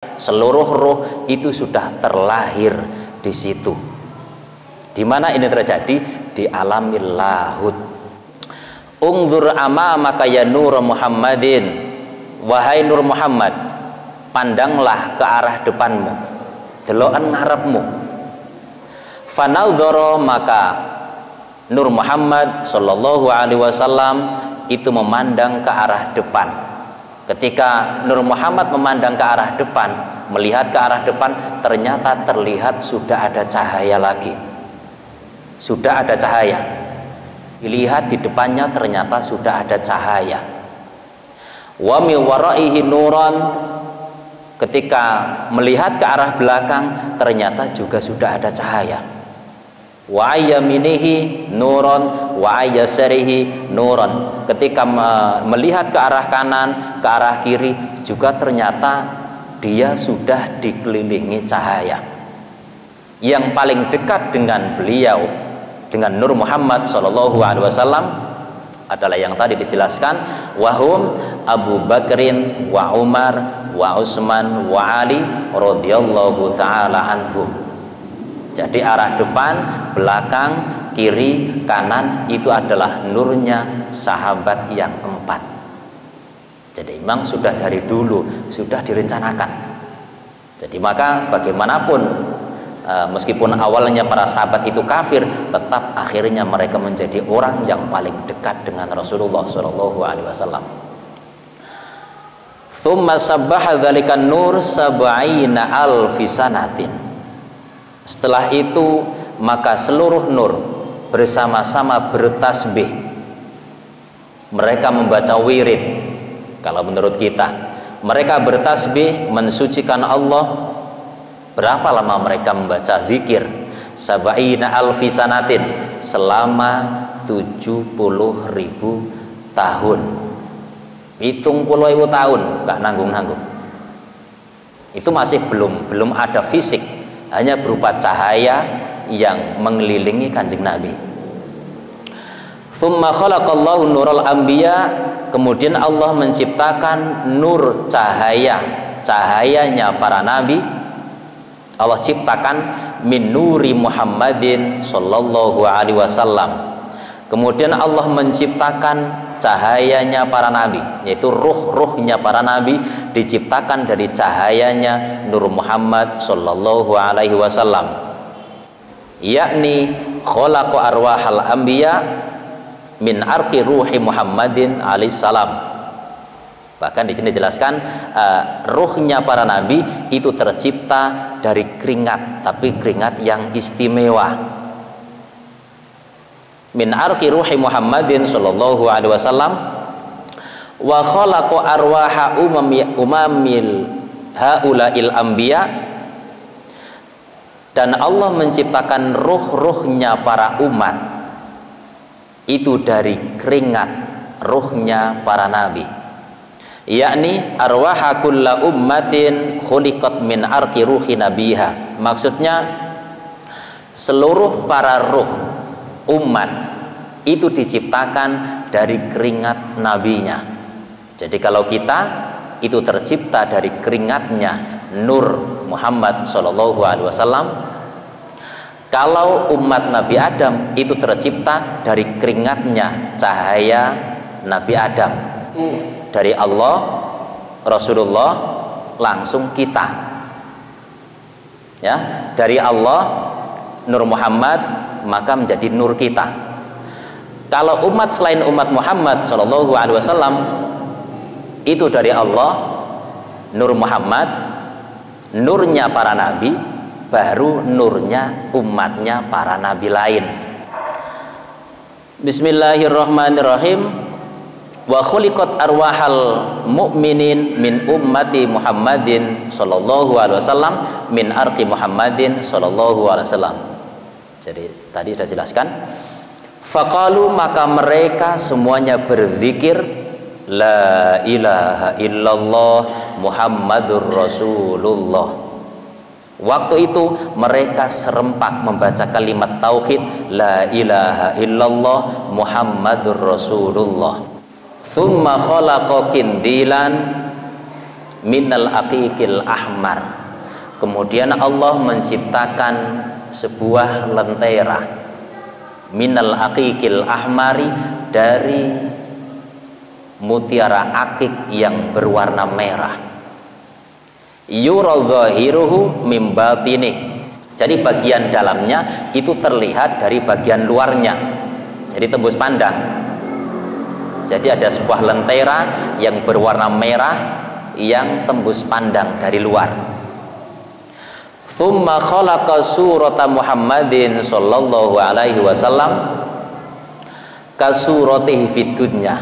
seluruh ruh itu sudah terlahir di situ. Di mana ini terjadi? Di alamil lahud. Ungzur amamaka ya nur Muhammadin, wahai Nur Muhammad, pandanglah ke arah depanmu, deloken ngarepmu. Fanaudoro, maka Nur Muhammad sallallahu alaihi wasallam itu memandang ke arah depan. Ketika Nur Muhammad memandang ke arah depan, melihat ke arah depan, ternyata terlihat sudah ada cahaya lagi. Sudah ada cahaya. Dilihat di depannya ternyata sudah ada cahaya. Wa mi waraihi nuran, ketika melihat ke arah belakang ternyata juga sudah ada cahaya. Wa ayyaminihi nuran wa ayyasarihi nuran, ketika melihat ke arah kanan, ke arah kiri juga ternyata dia sudah dikelilingi cahaya. Yang paling dekat dengan beliau, dengan Nur Muhammad sallallahu alaihi wasallam adalah yang tadi dijelaskan, wahum Abu Bakrin wa Umar wa Utsman wa Ali radhiyallahu taala anhum. Jadi arah depan, belakang, kiri, kanan itu adalah nurnya sahabat yang 4. Jadi memang sudah dari dulu sudah direncanakan. Jadi maka bagaimanapun meskipun awalnya para sahabat itu kafir, tetap akhirnya mereka menjadi orang yang paling dekat dengan Rasulullah Shallallahu Alaihi Wasallam. Thumma sabbaha dzalikan nur sab'ina alfi sanatin. Setelah itu maka seluruh nur bersama-sama bertasbih. Mereka membaca wirid. Kalau menurut kita, mereka bertasbih mensucikan Allah. Berapa lama mereka membaca zikir? Sab'ina alfi sanatin, selama 70.000 tahun. 70.000 tahun, nggak nanggung-nanggung. Itu masih belum ada fisik, hanya berupa cahaya yang mengelilingi Kanjeng Nabi. Tsumma khalaqallahu nural anbiya, kemudian Allah menciptakan nur cahayanya para nabi. Allah ciptakan min nuri Muhammadin sallallahu alaihi wasallam. Kemudian Allah menciptakan cahayanya para nabi, yaitu ruh-ruhnya para nabi diciptakan dari cahayanya Nur Muhammad sallallahu alaihi wasallam. Yakni khalaqa arwahal anbiya min arqi ruhi Muhammadin alaihi salam. Bahkan di sini dijelaskan ruhnya para nabi itu tercipta dari keringat, tapi keringat yang istimewa. Min arqi ruhi Muhammadin sallallahu alaihi wasallam wa khalaqa arwaha umamil haula'il anbiya, dan Allah menciptakan ruh-ruhnya para umat itu dari keringat ruhnya para nabi. Yakni arwaha kulla ummatin khuliqat min arqi ruhi nabiha. Maksudnya seluruh para ruh umat itu diciptakan dari keringat nabinya. Jadi kalau kita itu tercipta dari keringatnya Nur Muhammad sallallahu alaihi wasallam, kalau umat Nabi Adam itu tercipta dari keringatnya cahaya Nabi Adam. Dari Allah, Rasulullah, langsung kita. Ya, dari Allah Nur Muhammad, maka menjadi nur kita. Kalau umat selain umat Muhammad sallallahu alaihi wasallam itu dari Allah, Nur Muhammad, nurnya para nabi, baru nurnya umatnya para nabi lain. Bismillahirrahmanirrahim. Wa khuliqat arwahal mu'minin min ummati Muhammadin sallallahu alaihi wasallam min arqi Muhammadin sallallahu alaihi wasallam. Jadi tadi sudah jelaskan. Faqalu, maka mereka semuanya berzikir la ilaha illallah Muhammadur Rasulullah. Waktu itu mereka serempak membaca kalimat tauhid la ilaha illallah Muhammadur Rasulullah. Tsumma khalaqa kindilan, minal aqiqil ahmar. Kemudian Allah menciptakan sebuah lentera minal aqiqil ahmari, dari mutiara akik yang berwarna merah. Yura zahiruhu mim batinih. Jadi bagian dalamnya itu terlihat dari bagian luarnya. Jadi tembus pandang. Jadi ada sebuah lentera yang berwarna merah yang tembus pandang dari luar. Tsumma khalaqa surata Muhammadin sallallahu alaihi wasallam ka suratihi fid dunya.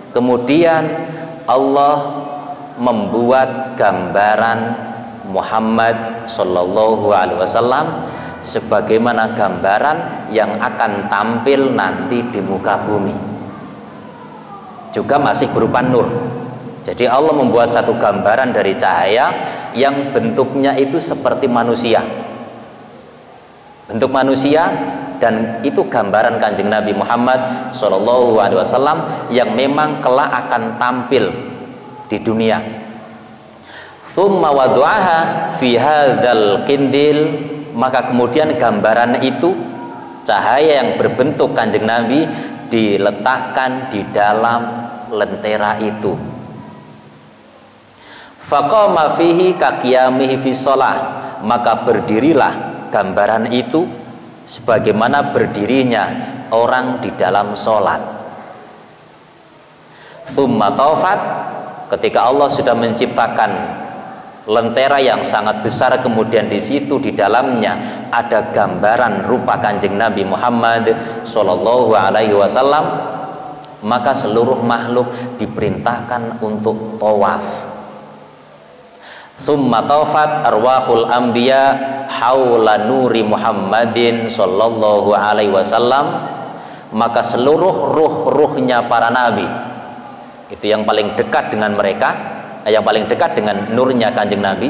Kemudian Allah membuat gambaran Muhammad sallallahu alaihi wasallam sebagaimana gambaran yang akan tampil nanti di muka bumi, juga masih berupa nur. Jadi Allah membuat satu gambaran dari cahaya yang bentuknya itu seperti manusia, bentuk manusia, dan itu gambaran Kanjeng Nabi Muhammad sallallahu alaihi wasallam yang memang kelak akan tampil di dunia. Tsumma wadu'aha fi hadzal qindil, maka kemudian gambaran itu, cahaya yang berbentuk Kanjeng Nabi, diletakkan di dalam lentera itu. Faqama fihi kaqiyamihi fi shalah, maka berdirilah gambaran itu sebagaimana berdirinya orang di dalam sholat. Tsumma tawafat, ketika Allah sudah menciptakan lentera yang sangat besar, kemudian di situ di dalamnya ada gambaran rupa Kanjeng Nabi Muhammad sallallahu alaihi wasallam, maka seluruh makhluk diperintahkan untuk tawaf. Tsumma tawafat arwahul anbiya haula nuri Muhammadin sallallahu alaihi wasallam, maka seluruh ruh-ruhnya para nabi, itu yang paling dekat dengan mereka, yang paling dekat dengan nurnya Kanjeng Nabi,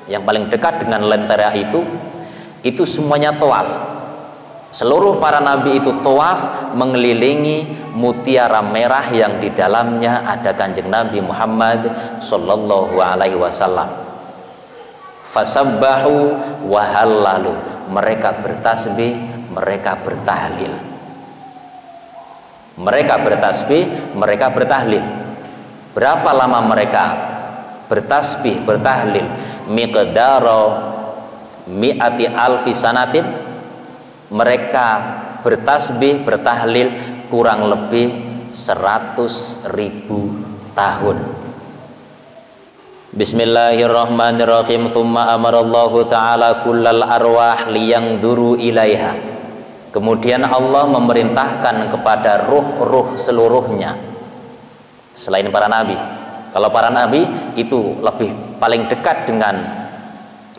yang paling dekat dengan lentera itu semuanya tawaf. Seluruh para nabi itu tawaf mengelilingi mutiara merah yang di dalamnya ada Kanjeng Nabi Muhammad sallallahu alaihi wasallam. Fasabbahu wa hallalu, mereka bertasbih, mereka bertahlil. Mereka bertasbih, mereka bertahlil. Berapa lama mereka bertasbih, bertahlil? Miqdaro mi'ati alfi sanatin. Mereka bertasbih, bertahlil kurang lebih 100.000 tahun. Bismillahirrahmanirrahim. Tsumma amarallahu ta'ala kullal arwah liyanzuru ilaiha. Kemudian Allah memerintahkan kepada ruh-ruh seluruhnya selain para nabi. Kalau para nabi itu lebih paling dekat dengan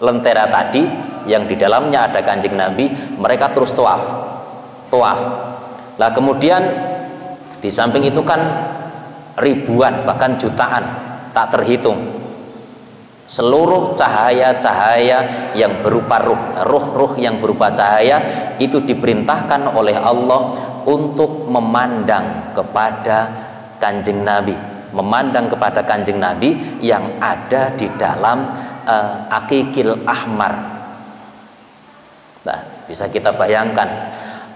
lentera tadi yang di dalamnya ada Kanjeng Nabi, mereka terus tawaf. Lah kemudian di samping itu kan ribuan bahkan jutaan tak terhitung seluruh cahaya-cahaya yang berupa ruh yang berupa cahaya itu diperintahkan oleh Allah untuk memandang kepada Kanjeng Nabi, memandang kepada Kanjeng Nabi yang ada di dalam aqiqil ahmar. Nah, bisa kita bayangkan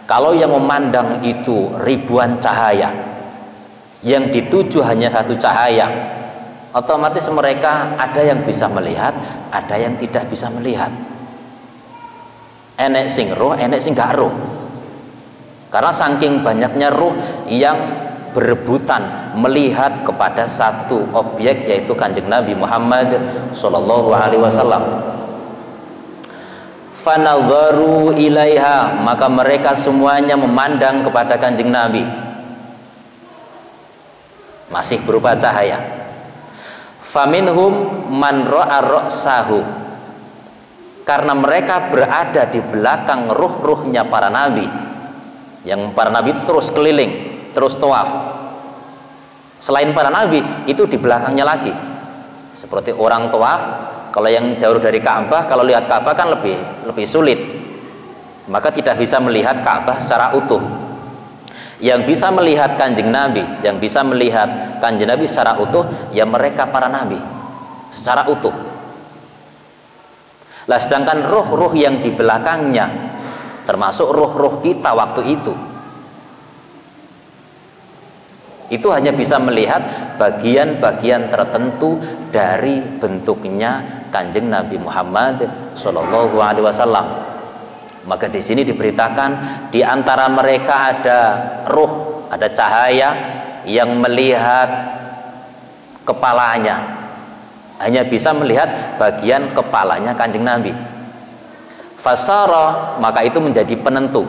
kalau yang memandang itu ribuan cahaya, yang dituju hanya satu cahaya, otomatis mereka ada yang bisa melihat, ada yang tidak bisa melihat. Enek sing roh, enek sing gak roh. Karena saking banyaknya roh yang berebutan melihat kepada satu objek, yaitu Kanjeng Nabi Muhammad sallallahu alaihi wasallam. Fanadharu ilaiha, maka mereka semuanya memandang kepada Kanjeng Nabi, masih berupa cahaya. Faminhum man ra'a ra'sahu, karena mereka berada di belakang ruh-ruhnya para nabi, yang para nabi itu terus keliling, terus tawaf. Selain para nabi itu di belakangnya lagi, seperti orang tawaf. Kalau yang jauh dari Ka'bah, kalau lihat Ka'bah kan lebih sulit, maka tidak bisa melihat Ka'bah secara utuh. Yang bisa melihat Kanjeng Nabi, yang bisa melihat Kanjeng Nabi secara utuh, ya mereka para nabi. secara utuh. Lah sedangkan ruh-ruh yang di belakangnya, termasuk ruh-ruh kita waktu itu hanya bisa melihat bagian-bagian tertentu dari bentuknya Kanjeng Nabi Muhammad Shallallahu Alaihi Wasallam. Maka di sini diberitakan di antara mereka ada ruh, ada cahaya yang melihat kepalanya, hanya bisa melihat bagian kepalanya Kanjeng Nabi. Fasara, maka itu menjadi penentu.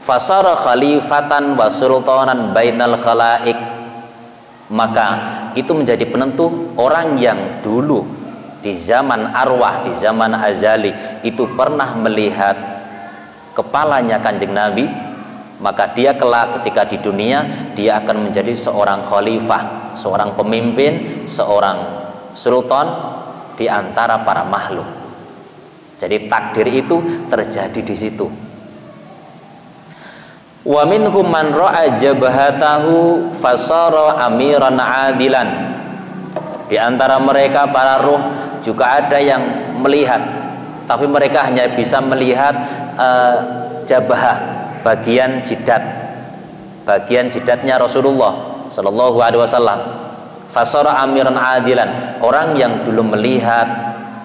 Fasara khalifatan wa sultanan bainal khalaik, maka itu menjadi penentu orang yang dulu di zaman arwah, di zaman azali itu pernah melihat kepalanya Kanjeng Nabi, maka dia kelak ketika di dunia dia akan menjadi seorang khalifah, seorang pemimpin, seorang sultan di antara para makhluk. Jadi takdir itu terjadi di situ. Wa minhum man ra'a jabhatahu fasara amiran adilan. Di antara mereka para ruh juga ada yang melihat, tapi mereka hanya bisa melihat jabhah, bagian jidatnya Rasulullah Sallallahu Alaihi Wasallam. Fasara amiran adilan, orang yang dulu melihat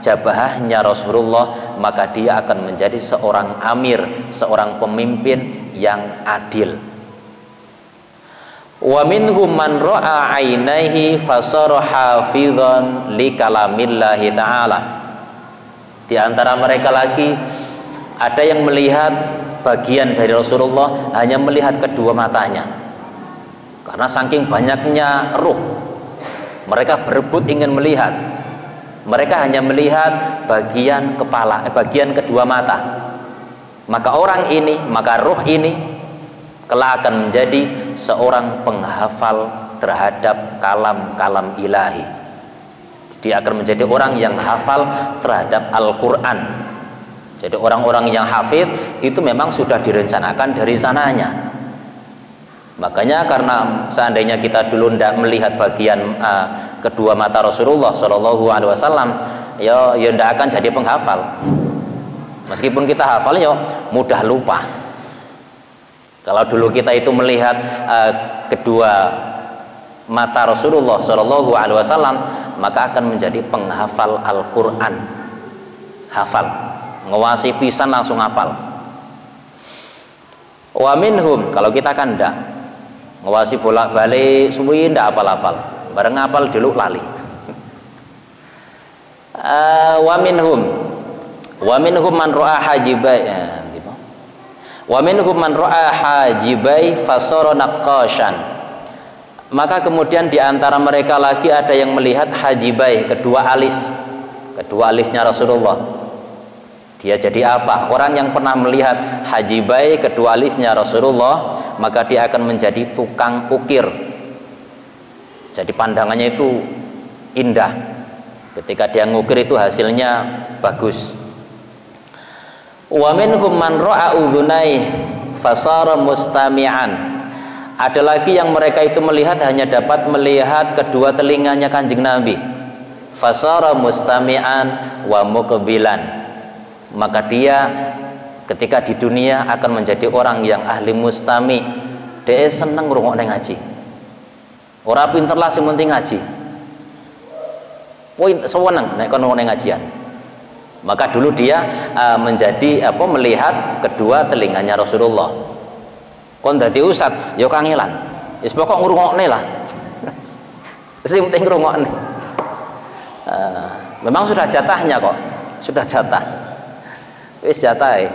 jabahnya Rasulullah, maka dia akan menjadi seorang amir, seorang pemimpin yang adil. Wa minhum man ra'a ainaihi fasara hafizan li kalamillahi ta'ala. Di antara mereka lagi ada yang melihat bagian dari Rasulullah hanya melihat kedua matanya, karena saking banyaknya ruh mereka berebut ingin melihat. Mereka hanya melihat bagian kepala, bagian kedua mata. Maka orang ini, maka ruh ini kelak akan menjadi seorang penghafal terhadap kalam-kalam ilahi. Dia akan menjadi orang yang hafal terhadap Al-Quran. Jadi orang-orang yang hafid itu memang sudah direncanakan dari sananya. Makanya karena seandainya kita dulu tidak melihat bagian kedua mata Rasulullah Shallallahu Alaihi Wasallam, ya tidak akan jadi penghafal. Meskipun kita hafal, ya mudah lupa. Kalau dulu kita itu melihat kedua mata Rasulullah Shallallahu Alaihi Wasallam, maka akan menjadi penghafal Al-Quran. Hafal, ngawasi pisan langsung hafal. Wa minhum, kalau kita kan tidak ngawasi bolak-balik suwi ndak apal-apal, bareng apal dulu lali. Wa minhum man ra'a hajibai, wa minhum man ra'a hajibai fasara naqashan. Maka kemudian di antara mereka lagi ada yang melihat hajibai, kedua alisnya Rasulullah. Dia jadi apa? Orang yang pernah melihat hajibai, kedua alisnya Rasulullah, maka dia akan menjadi tukang ukir. Jadi pandangannya itu indah. Ketika dia ngukir itu hasilnya bagus. Wa minhum man ra'a udhunai fasara mustami'an. Ada lagi yang mereka itu melihat hanya dapat melihat kedua telinganya Kanjeng Nabi. Fasara mustami'an wa muqbilan. Maka dia ketika di dunia akan menjadi orang yang ahli mustami. Dia seneng ngrungokne ngaji. Ora pinter lah sing penting ngaji. Poin seneng nek kon ngrungokne ngajian. Maka dulu dia melihat kedua telinganya Rasulullah. Kon dadi ustad ya kangelan. Wis pokok ngrungokne lah. Sing penting ngrungokne. Memang sudah jatahnya kok. Sudah jatah. Wis jatah.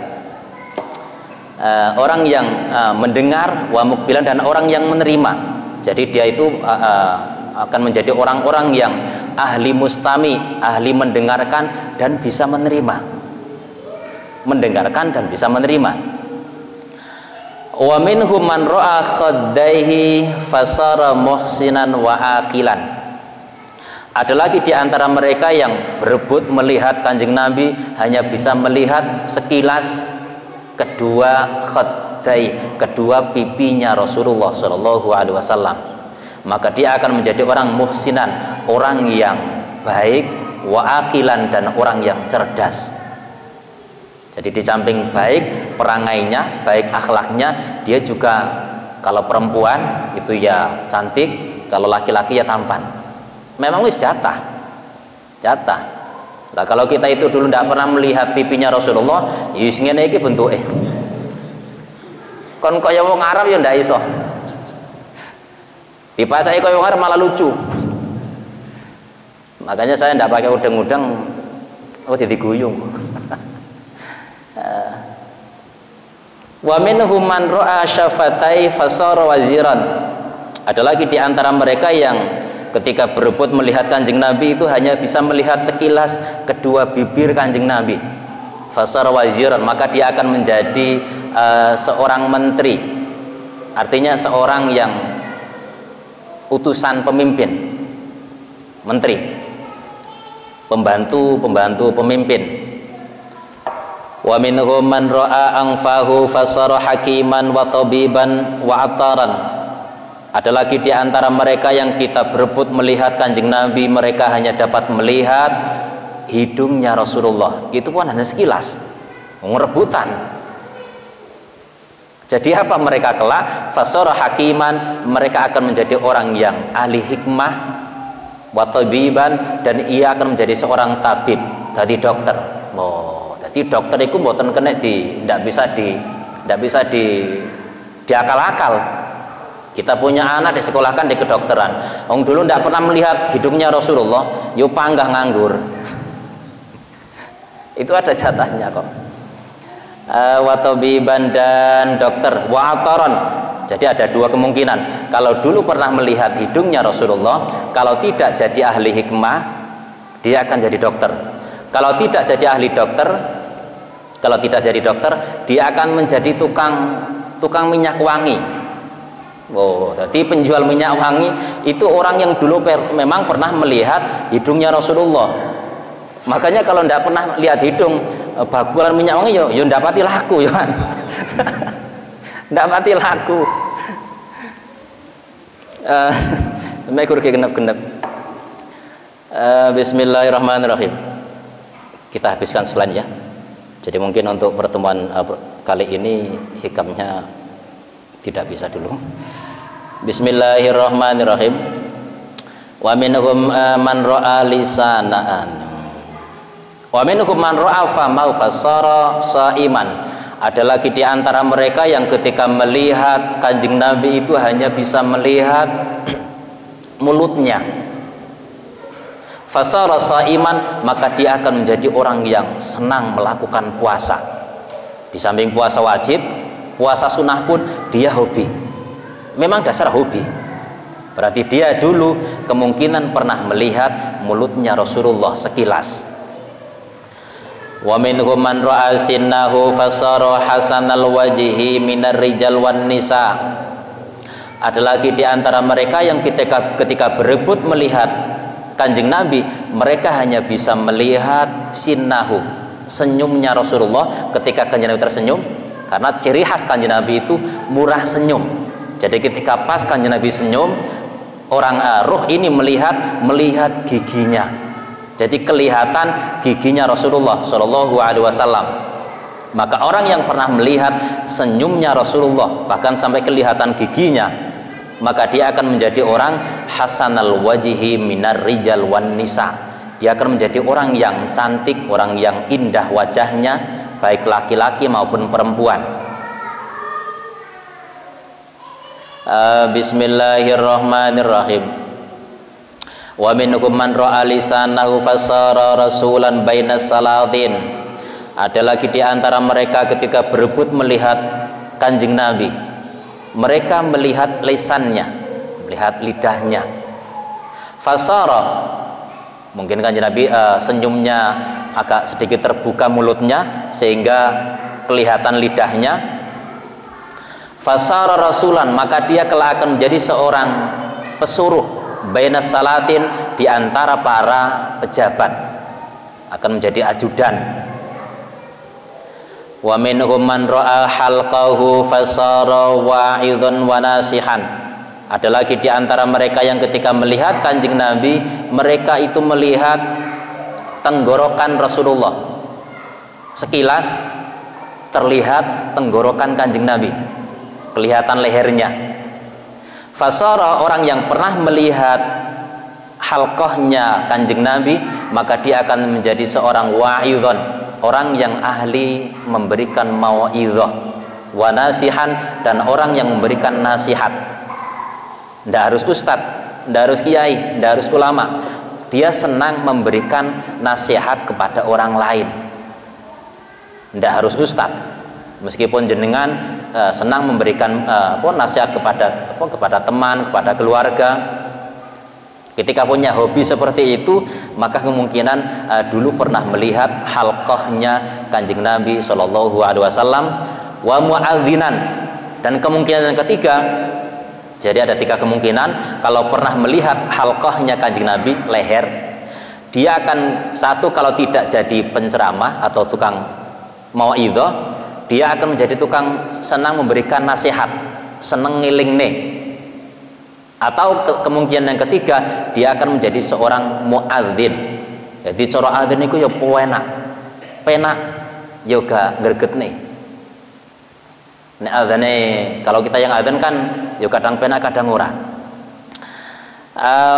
Orang yang mendengar wa mukbilan dan orang yang menerima. Jadi dia itu akan menjadi orang-orang yang ahli mustami, ahli mendengarkan dan bisa menerima. Mendengarkan dan bisa menerima. Wa minhum man ra'a khaddaihi fasara muhsinan wa aqilan. Ada lagi di antara mereka yang berebut melihat Kanjeng Nabi hanya bisa melihat sekilas kedua khaddai, kedua pipinya Rasulullah Shallallahu Alaihi Wasallam. Maka dia akan menjadi orang muhsinan, orang yang baik, wa aqilan, dan orang yang cerdas. Jadi di samping baik perangainya, baik akhlaknya, dia juga kalau perempuan itu ya cantik, kalau laki-laki ya tampan. Memang wis jatah. Nah, kalau kita itu dulu tidak pernah melihat pipinya Rasulullah, wis ngene iki bentuke. Kon kaya wong Arab ya ndak iso. Dipacai kaya wong Arab malah lucu. Makanya saya ndak pakai udeng-udeng, jadi guyung. Wa minhum man ra'a syafatai fasara waziran. Ada lagi di antara mereka yang ketika berebut melihat Kanjeng Nabi itu hanya bisa melihat sekilas kedua bibir Kanjeng Nabi. Fasara waziran, maka dia akan menjadi seorang menteri. Artinya seorang yang utusan pemimpin, menteri, pembantu pemimpin. Wa minhum man ra'a anfahu fasara hakiman wa tabiban wa ataran. Ada lagi di antara mereka yang kita berebut melihat Kanjeng Nabi, mereka hanya dapat melihat hidungnya Rasulullah. Itu pun hanya sekilas, rebutan. Jadi apa mereka kelak? Fasara hakiman, mereka akan menjadi orang yang ahli hikmah, wa tabiban, dan ia akan menjadi seorang tabib, jadi dokter. Jadi dokter itu mboten kena tidak bisa diakal-akal. Kita punya anak disekolahkan di kedokteran. Wong dulu tidak pernah melihat hidungnya Rasulullah, yo panggah nganggur. Itu ada jatahnya kok. Wa tabiban, dan dokter, wa ataran. Jadi ada dua kemungkinan. Kalau dulu pernah melihat hidungnya Rasulullah, kalau tidak jadi ahli hikmah, dia akan jadi dokter. Kalau tidak jadi ahli dokter, dia akan menjadi tukang minyak wangi. Jadi penjual minyak wangi itu orang yang dulu memang pernah melihat hidungnya Rasulullah. Makanya kalau tidak pernah lihat hidung, bakulan minyak wangi yo ndak pati laku ya kan. Ndak pati laku. Mekur genep-genep. Bismillahirrahmanirrahim. Kita habiskan selain ya. Jadi mungkin untuk pertemuan kali ini hikamnya tidak bisa dulu. Bismillahirrahmanirrahim. Wa minhum man ra'a lisanaan. Wa minhum man ra'a fama fasara saiman. Ada lagi di antara mereka yang ketika melihat Kanjeng Nabi itu hanya bisa melihat mulutnya. Fasara saiman, maka dia akan menjadi orang yang senang melakukan puasa. Di samping puasa wajib, puasa sunnah pun dia hobi. Memang dasar hobi. Berarti dia dulu kemungkinan pernah melihat mulutnya Rasulullah sekilas. Wa minhum man ra'a sinnahu fasara hasanal wajhi minar rijal wan nisa. Ada lagi di antara mereka yang ketika berebut melihat Kanjeng Nabi, mereka hanya bisa melihat sinnahu, senyumnya Rasulullah ketika Kanjeng Nabi tersenyum, karena ciri khas Kanjeng Nabi itu murah senyum. Jadi ketika pas Kanjeng Nabi senyum, orang ruh ini melihat giginya. Jadi kelihatan giginya Rasulullah Shallallahu Alaihi Wasallam. Maka orang yang pernah melihat senyumnya Rasulullah, bahkan sampai kelihatan giginya, maka dia akan menjadi orang hasanal wajhi minar rijal wan nisa. Dia akan menjadi orang yang cantik, orang yang indah wajahnya, baik laki-laki maupun perempuan. Bismillahirrahmanirrahim. Wa minhum man ra'a lisanahu fasara rasulan bainas salatin. Ada lagi di antara mereka ketika berebut melihat Kanjeng Nabi, mereka melihat lisannya, melihat lidahnya. Fasara, mungkin Kanjeng Nabi senyumnya agak sedikit terbuka mulutnya sehingga kelihatan lidahnya. Fasara rasulan, maka dia kelak akan menjadi seorang pesuruh bainas salatin, di antara para pejabat, akan menjadi ajudan. Wa minhum man ra'a halqahu fasara wa'idhan wa nasihan. Ada lagi di antara mereka yang ketika melihat Kanjeng Nabi, mereka itu melihat tenggorokan Rasulullah. Sekilas terlihat tenggorokan Kanjeng Nabi, kelihatan lehernya. Fasara, orang yang pernah melihat halqahnya Kanjeng Nabi, maka dia akan menjadi seorang wa'idhon, orang yang ahli memberikan mau'idhah, wa nasihan, dan orang yang memberikan nasihat. Tidak harus ustadz, tidak harus kiai, tidak harus ulama. Dia senang memberikan nasihat kepada orang lain. Tidak harus ustadz, meskipun jenengan senang memberikan nasihat kepada teman, kepada keluarga. Ketika punya hobi seperti itu, maka kemungkinan dulu pernah melihat halqahnya Kanjeng Nabi Shallallahu Alaihi Wasallam, wa mu'adzinan. Dan kemungkinan yang ketiga, jadi ada 3 kemungkinan. Kalau pernah melihat halqahnya Kanjeng Nabi, leher, dia akan, satu, kalau tidak jadi penceramah atau tukang mau'idhah, dia akan menjadi tukang senang memberikan nasihat, seneng ngilingne. Atau kemungkinan yang ketiga, dia akan menjadi seorang muadzin. Jadi cara adzin itu ya penak yoga gregetne. Nek adzane, kalau kita yang adzan kan ya kadang penak kadang ora.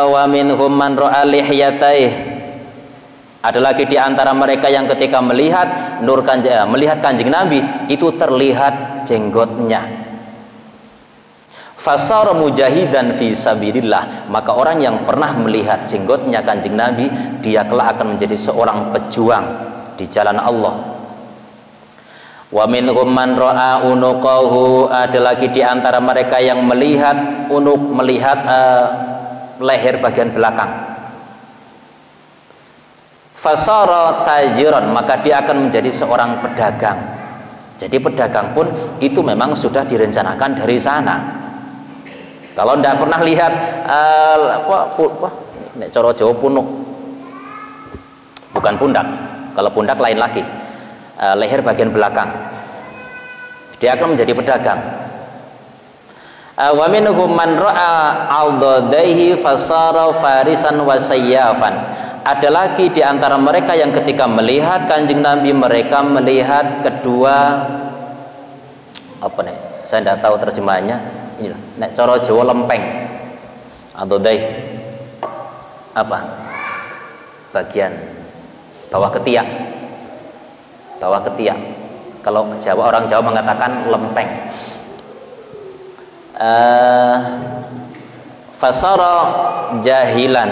Wa minhum man ra'a lihyatai. Ada lagi di antara mereka yang ketika melihat melihat Kanjeng Nabi itu terlihat jenggotnya. Fasara mujahidan fi sabilillah, maka orang yang pernah melihat jenggotnya Kanjeng Nabi, dia kelak akan menjadi seorang pejuang di jalan Allah. Wa minhum man ra'a unuqahu, ada lagi di antara mereka yang melihat leher bagian belakang. Fasara tajiran, maka dia akan menjadi seorang pedagang. Jadi pedagang pun itu memang sudah direncanakan dari sana. Kalau tidak pernah lihat nek cara Jawa punuk, bukan pundak. Kalau pundak lain lagi, leher bagian belakang, dia akan menjadi pedagang. Wa minhum man ra'a 'adadaihi fasara farisan wa sayyafan. Ada lagi di antara mereka yang ketika melihat Kanjeng Nabi, mereka melihat kedua saya tidak tahu terjemahannya. Ini nek cara Jawa lempeng. Adadai bagian bawah ketiak. Bawah ketiak. Kalau orang Jawa mengatakan lempeng. Fasara jahilan.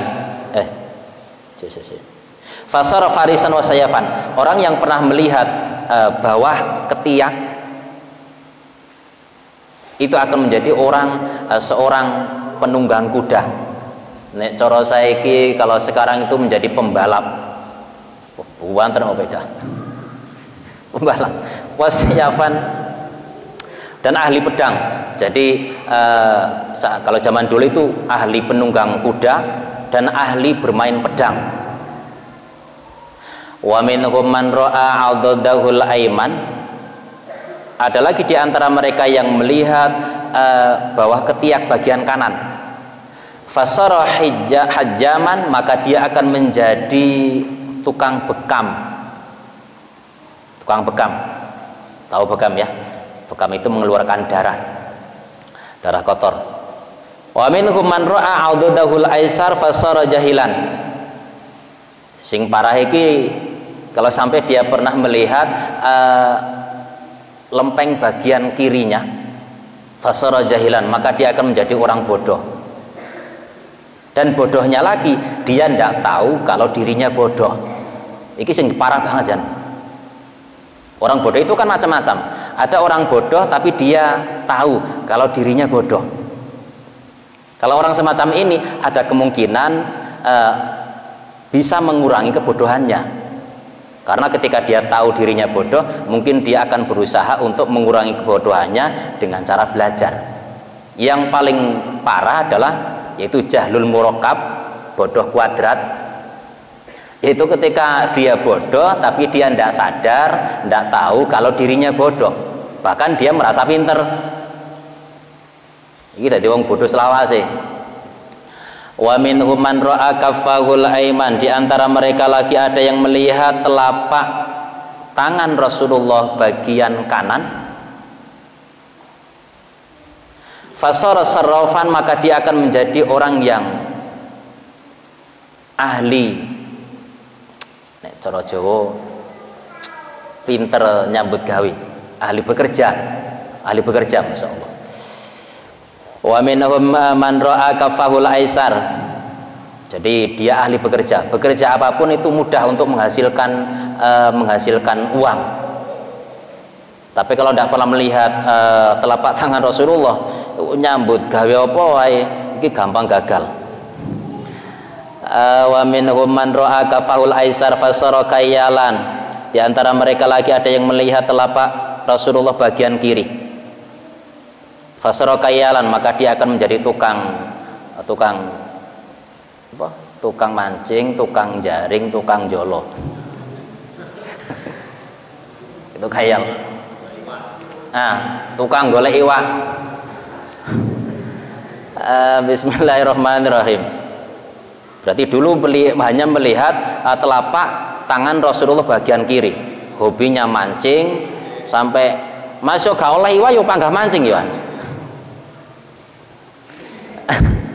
Fasara farisan wa sayafan. Orang yang pernah melihat bawah ketiak itu akan menjadi seorang penunggang kuda. Nek cara saiki kalau sekarang itu menjadi pembalap. Buanten mau beda. Pembalap. Wasiyafan, dan ahli pedang. Jadi kalau zaman dulu itu ahli penunggang kuda dan ahli bermain pedang. Wa minhum man ra'a 'adadahul aiman. Ada lagi di antara mereka yang melihat bawah ketiak bagian kanan. Fasara hajjaman, maka dia akan menjadi tukang bekam. Tukang bekam. Tahu bekam ya? Bekam itu mengeluarkan darah kotor. Wa minhum man ra'a 'adadahul aisar fasara jahilan. Sing parah iki kalau sampai dia pernah melihat lempeng bagian kirinya, fasara jahilan, maka dia akan menjadi orang bodoh. Dan bodohnya lagi, dia tidak tahu kalau dirinya bodoh. Iki sing parah banget Jan. Orang bodoh itu kan macam-macam. Ada orang bodoh tapi dia tahu kalau dirinya bodoh. Kalau orang semacam ini ada kemungkinan bisa mengurangi kebodohannya. Karena ketika dia tahu dirinya bodoh, mungkin dia akan berusaha untuk mengurangi kebodohannya dengan cara belajar. Yang paling parah adalah yaitu jahlul murakkab, bodoh kuadrat. Yaitu ketika dia bodoh tapi dia tidak sadar, tidak tahu kalau dirinya bodoh. Bahkan dia merasa pinter. Iki dadi wong bodoh selawase. Wa minhum man ra'a kaffahul aiman, di antara mereka lagi ada yang melihat telapak tangan Rasulullah bagian kanan. Fasara sarrafan, maka dia akan menjadi orang yang ahli, nek cara Jawa pinter nyambut gawe, ahli bekerja, masyaallah. Wa minhum man ra'a kaffahul aisar, jadi dia ahli bekerja apapun itu mudah untuk menghasilkan uang. Tapi kalau tidak pernah melihat telapak tangan Rasulullah, nyambut gawe apa wae iki gampang gagal. Wa minhum man ra'a kaffahul aisar fasara kayyalan, di antara mereka lagi ada yang melihat telapak Rasulullah bagian kiri. Fasara kayyalan, maka dia akan menjadi tukang mancing, tukang jaring, tukang jolo. Itu khayal. Tukang golek iwak. Bismillahirrahmanirrahim. Berarti dulu hanya melihat telapak tangan Rasulullah bagian kiri. Hobinya mancing, sampai masuk gak oleh iwak yo panggah mancing yo.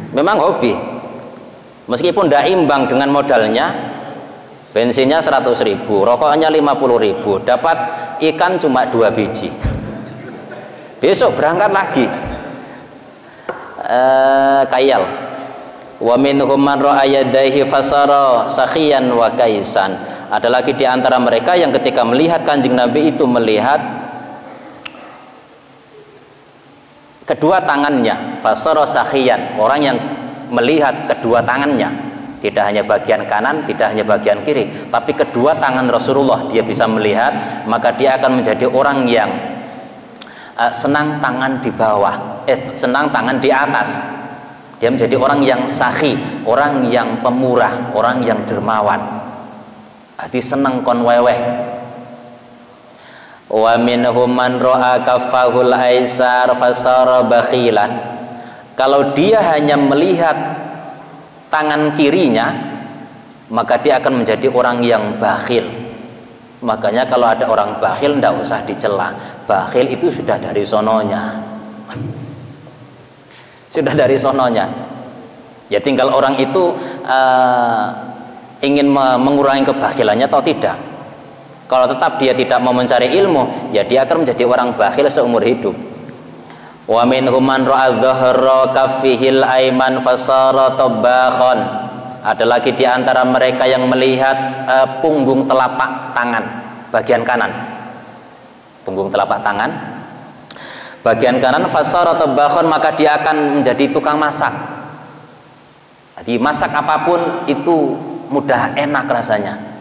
Memang hobi. Meskipun tidak imbang dengan modalnya, bensinnya 100.000, rokoknya 50.000, dapat ikan cuma 2 biji. Besok berangkat lagi. Kayal. Wa minhum man ra'a yadayhi fasara sakhiyan wa kaisan. Ada lagi di antara mereka yang ketika melihat Kanjeng Nabi itu melihat kedua tangannya, fasara sakhiyan, orang yang melihat kedua tangannya, tidak hanya bagian kanan, tidak hanya bagian kiri, tapi kedua tangan Rasulullah dia bisa melihat, maka dia akan menjadi orang yang senang tangan di bawah, senang tangan di atas. Dia menjadi orang yang sakhi, orang yang pemurah, orang yang dermawan. Hati senang kon weweh. Wa minhum man ra'a kaffahul aisar fasara bakhilan. Kalau dia hanya melihat tangan kirinya, maka dia akan menjadi orang yang bakhil. Makanya kalau ada orang bakhil tidak usah dicela. Bakhil itu sudah dari sononya. Sudah dari sononya. Ya tinggal orang itu ingin mengurangi kebakhilannya atau tidak. Kalau tetap dia tidak mau mencari ilmu, ya dia akan menjadi orang bakhil seumur hidup. Wa minhum man ra'a dhahra kaffihil aiman fasara tabakhan. Ada lagi di antara mereka yang melihat punggung telapak tangan bagian kanan. Punggung telapak tangan bagian kanan fasara tabakhan, maka dia akan menjadi tukang masak. Jadi masak apapun itu mudah enak rasanya.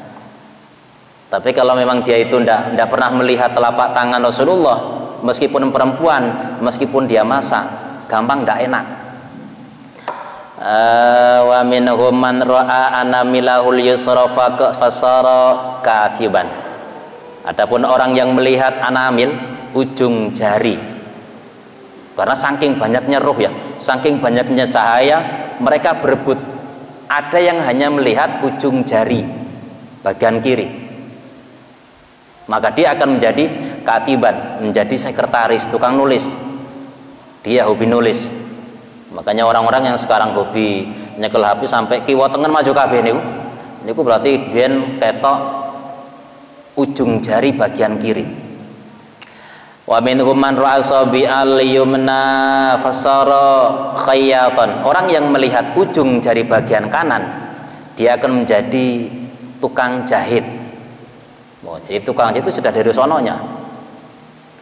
Tapi kalau memang dia itu tidak pernah melihat telapak tangan Rasulullah, meskipun perempuan, meskipun dia masak, gampang tidak enak. Wa minhum man ra'a anamilahul yusra fasara katiban. Adapun orang yang melihat anamil, ujung jari, karena saking banyaknya ruh ya, saking banyaknya cahaya, mereka berebut. Ada yang hanya melihat ujung jari bagian kiri, maka dia akan menjadi katiban, menjadi sekretaris, tukang nulis. Dia hobi nulis. Makanya orang-orang yang sekarang hobi nyekel HP sampai kiwa tengen maju kabeh niku berarti biyen ketok ujung jari bagian kiri. Wa minhum man ra'a sabi'al yumna fasara khayyatan. Orang yang melihat ujung jari bagian kanan, dia akan menjadi tukang jahit. Jadi tukang jahit itu sudah dari sononya.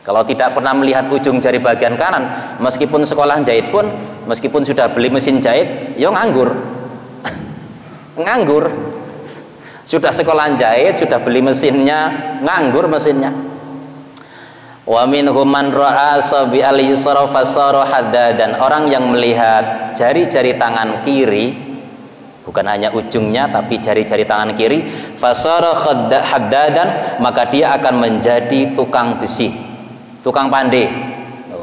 Kalau tidak pernah melihat ujung jari bagian kanan, meskipun sekolah jahit pun, meskipun sudah beli mesin jahit, ya nganggur. Nganggur. Sudah sekolah jahit, sudah beli mesinnya, nganggur mesinnya. Wa minhum man ra'a sabi'al yusra fasara haddadan. Orang yang melihat jari-jari tangan kiri, bukan hanya ujungnya tapi jari-jari tangan kiri, fasara haddadan, maka dia akan menjadi tukang besi, tukang pandai.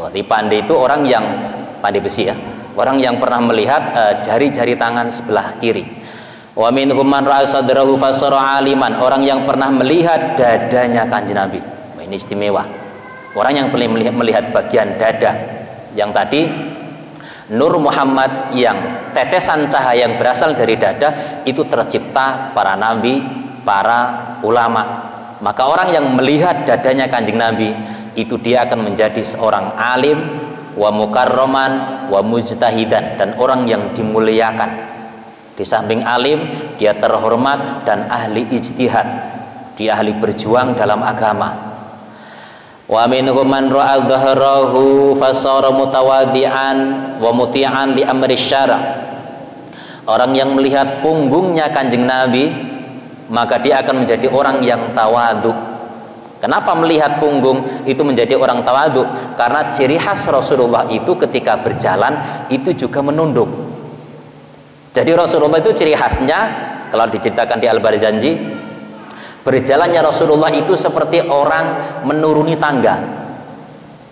Di pandai itu orang yang pandai besi ya, orang yang pernah melihat jari-jari tangan sebelah kiri. Wa minhum man ra'a sadrahu fasara aliman, orang yang pernah melihat dadanya Kanjeng Nabi. Wah, ini istimewa. Orang yang pernah melihat bagian dada yang tadi Nur Muhammad, yang tetesan cahaya yang berasal dari dada itu tercipta para nabi, para ulama. Maka orang yang melihat dadanya Kanjeng Nabi itu dia akan menjadi seorang alim, wa mukarraman, wa mujtahidan, dan orang yang dimuliakan. Di samping alim, dia terhormat dan ahli ijtihad, dia ahli berjuang dalam agama. Wa minhum man ra'a dhahrahu fasara mutawadi'an wa muti'an li amri syara. Orang yang melihat punggungnya Kanjeng Nabi, maka dia akan menjadi orang yang tawadhu. Kenapa melihat punggung itu menjadi orang tawadhu? Karena ciri khas Rasulullah itu ketika berjalan itu juga menunduk. Jadi Rasulullah itu ciri khasnya, kalau diceritakan di Al-Barzanji, berjalannya Rasulullah itu seperti orang menuruni tangga.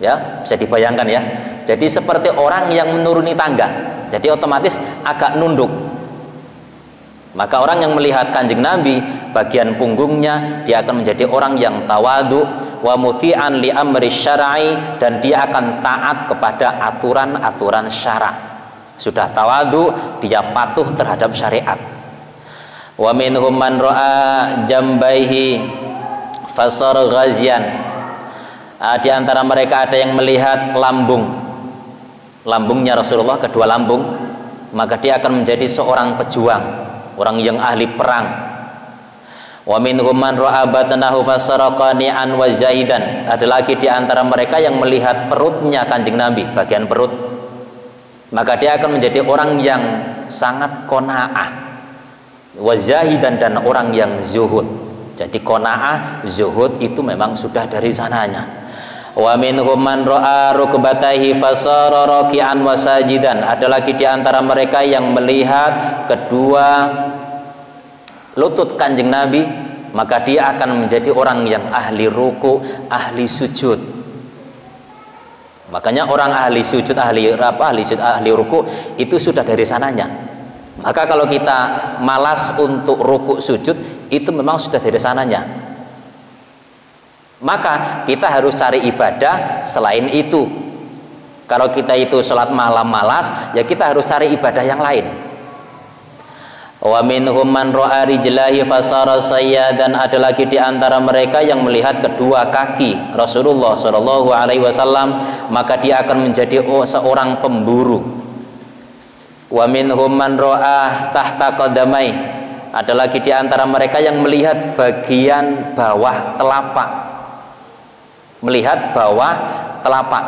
Ya, bisa dibayangkan ya. Jadi seperti orang yang menuruni tangga. Jadi otomatis agak nunduk. Maka orang yang melihat Kanjeng Nabi, bagian punggungnya, dia akan menjadi orang yang tawadhu, wa muti'an li amri syar'i, dan dia akan taat kepada aturan-aturan syara. Sudah tawadhu, dia patuh terhadap syariat. Wa minhum man ra'a jambaihi fasar ghazian. Di antara mereka ada yang melihat lambungnya Rasulullah, kedua lambung, maka dia akan menjadi seorang pejuang, orang yang ahli perang. Wa minhum man ra'a batnahu fasara qani'an wa zaidan. Ada lagi di antara mereka yang melihat perutnya Kanjeng Nabi, bagian perut, maka dia akan menjadi orang yang sangat qanaah, wa zahidan, dan orang yang zuhud. Jadi qanaah, zuhud itu memang sudah dari sananya. Wa minhum man ra'a rukbatayhi fasara raki'an wa sajidan. Ada lagi di antara mereka yang melihat kedua lutut Kanjeng Nabi, maka dia akan menjadi orang yang ahli ruku, ahli sujud. Makanya orang ahli sujud, ahli ruku itu sudah dari sananya. Maka kalau kita malas untuk ruku sujud, itu memang sudah dari sananya. Maka kita harus cari ibadah selain itu. Kalau kita itu sholat malam malas, ya kita harus cari ibadah yang lain. Wa minhum man ra'a rijlahi fasara sayyadan. Ada lagi di antara mereka yang melihat kedua kaki Rasulullah sallallahu alaihi wasallam, maka dia akan menjadi seorang pemburu. Wa minhum man ra'a tahta qadamai. Ada lagi di antara mereka yang melihat bagian bawah telapak. Melihat bawah telapak,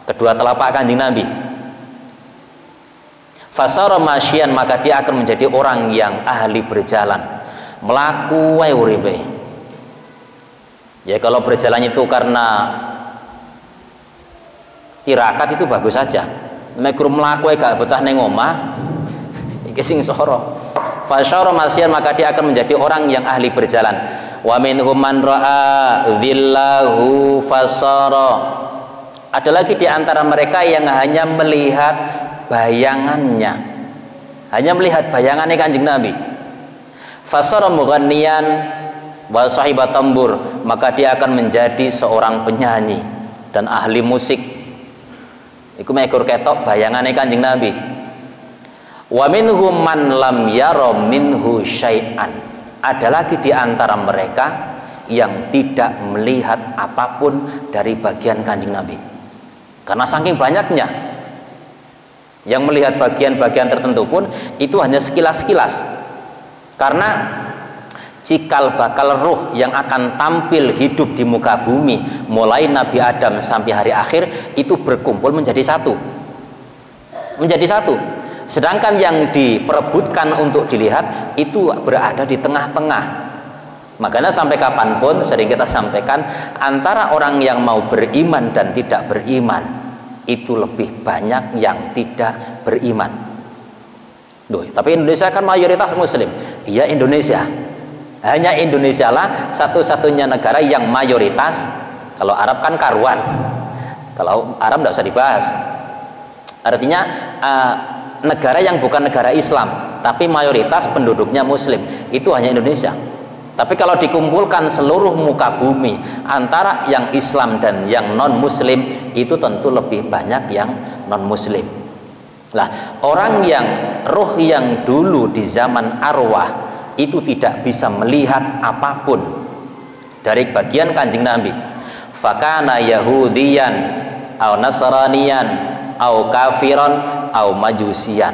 kedua telapak Kanjeng Nabi. Fasara masyian, maka dia akan menjadi orang yang ahli berjalan, melaku wae uripe. Ya kalau berjalan itu karena tirakat itu bagus saja. Nek mlaku gak betah ning omah, iki sing soro. Fasara masyian, maka dia akan menjadi orang yang ahli berjalan. Wa minhum man ra'a dhillahu fasara. Ada lagi di antara mereka yang hanya melihat bayangannya, hanya melihat bayangannya Kanjeng Nabi. Fasara mughanniyan wa sahibat tambur, maka dia akan menjadi seorang penyanyi dan ahli musik. Iku mekur ketok bayangannya Kanjeng Nabi. Wa minhum man lam yara minhu syai'an. Ada lagi di antara mereka yang tidak melihat apapun dari bagian Kanjeng Nabi. Karena saking banyaknya, yang melihat bagian-bagian tertentu pun itu hanya sekilas-sekilas. Karena cikal bakal ruh yang akan tampil hidup di muka bumi mulai Nabi Adam sampai hari akhir itu berkumpul menjadi satu. Sedangkan yang diperebutkan untuk dilihat itu berada di tengah-tengah. Makanya sampai kapanpun sering kita sampaikan, antara orang yang mau beriman dan tidak beriman itu lebih banyak yang tidak beriman. Duh, tapi Indonesia kan mayoritas muslim. Iya, Indonesia. Hanya Indonesia lah satu-satunya negara yang mayoritas. Kalau Arab kan karuan. Kalau Arab tidak usah dibahas. Artinya negara yang bukan negara Islam tapi mayoritas penduduknya muslim itu hanya Indonesia. Tapi kalau dikumpulkan seluruh muka bumi antara yang Islam dan yang non muslim, itu tentu lebih banyak yang non muslim. Lah, orang yang ruh yang dulu di zaman arwah itu tidak bisa melihat apapun dari bagian Kanjeng Nabi. Fakana yahudiyan au nasraniyan au kafiran au majusian.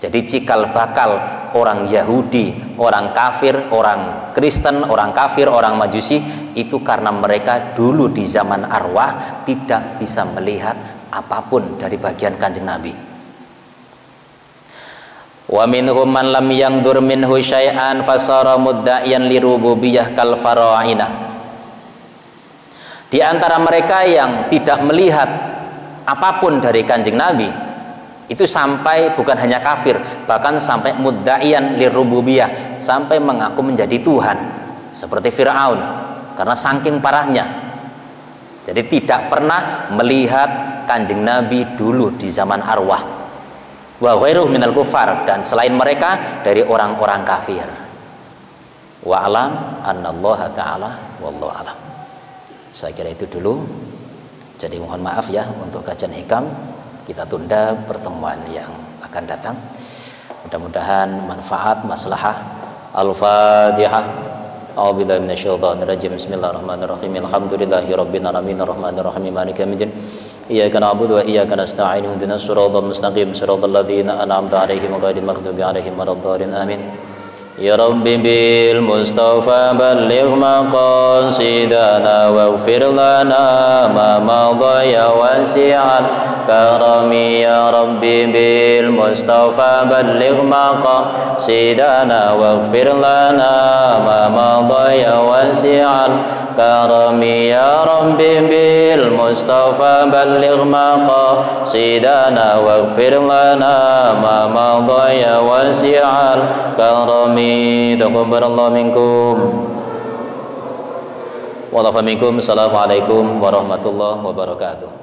Jadi cikal bakal orang Yahudi, orang kafir, orang Kristen, orang kafir, orang Majusi itu karena mereka dulu di zaman arwah tidak bisa melihat apapun dari bagian Kanjeng Nabi. Wa minhum man lam yangdur minhu syai'an fasara mudda'iyan lirububiyah kal fara'inah. Di antara mereka yang tidak melihat apapun dari Kanjeng Nabi itu sampai bukan hanya kafir, bahkan sampai mudda'iyan lirububiyah, sampai mengaku menjadi Tuhan seperti Fir'aun karena saking parahnya. Jadi tidak pernah melihat Kanjeng Nabi dulu di zaman arwah. Wa ghairuh minal kufar, dan selain mereka dari orang-orang kafir. Wa alam annallaha ta'ala wallahu alam. Saya kira itu dulu. Jadi mohon maaf ya untuk kajian hikam, kita tunda pertemuan yang akan datang. Mudah-mudahan manfaat, maslahah. Al-Fatihah. A'udzubillahi minasyaitonir rajim. Bismillahirrahmanirrahim. Alhamdulillahirabbil alamin arrahmanir rahim maliki yaumiddin. Iyyaka na'budu wa iyyaka nasta'in ihdinas siratal mustaqim siratal ladzina an'amta 'alaihim ghairil maghdubi 'alaihim waladdallin amin. Ya Rabbi bil Mustafa balligh maqasidana waghfir lana ma madha ya wasi'al karami. Ya Rabbi bil Mustafa balligh maqasidana waghfir lana ma madha ya wasi'al karami. Ya Rabbi bil Mustafa balligh maqasidana waghfir lana ma madha ya wasi'al karami. Taqabbalallahu minkum wa lafa minkum. Assalamualaikum warahmatullahi wabarakatuh.